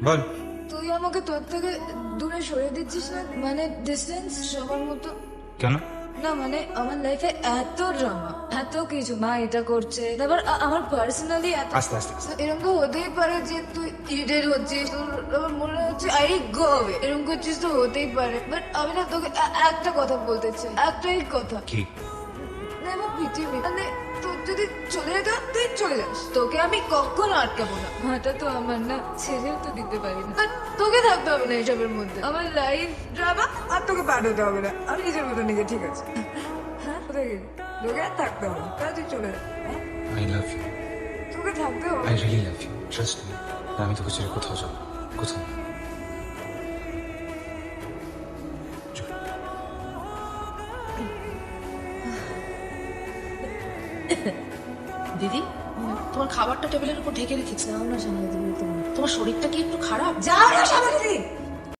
বল। তুই আমাকে তোর থেকে দূরে সরিয়ে দিচ্ছিস না, মানে ডিস্টেন্স সবার মতো। কেন? না মানে আমার লাইফে এত ড্রামা, এত কিছু, মা এটা করছে, তারপর আমার পার্সোনালি এত আস্তে আস্তে আস্তে। এরকম তো হতেই পারে যে তুই ইরিটেট হচ্ছিস, তোর আমার মনে হচ্ছে আই গো অ্যাওয়ে, এরকম করছিস তো হতেই পারে, বাট আমি না তোকে একটা কথা বলতে চাই, একটাই কথা। কি? না আমার পৃথিবী মানে তোর যদি চলে যেতে হয়, তুই চলে যাস, তোকে আমি কখনো আটকাবো না। মাটা তো আমার না, ছেড়েও তো দিতে পারি না, আর তোকে থাকতে হবে না এসবের মধ্যে। আমার লাইফ ড্রামা আর তোকে পাঠাতে হবে না, আমি নিজের মতো নিজে ঠিক আছে। হ্যাঁ কোথায় গেলি? তোকে আর থাকতে হবে না, তাহলে তুই চলে যা। হ্যাঁ? I love you. তোকে থাকতে হবে I really love you, trust me. আমি তোকে ছেড়ে কোথাও যাবো না। কোথাও না। চল। দিদি, তোমার খাবারটা টেবিলের উপর ঢেকে রেখেছে। যাও না সামনে দিকে তুমি। তোমার শরীরটা কি একটু খারাপ? যাও না সামনে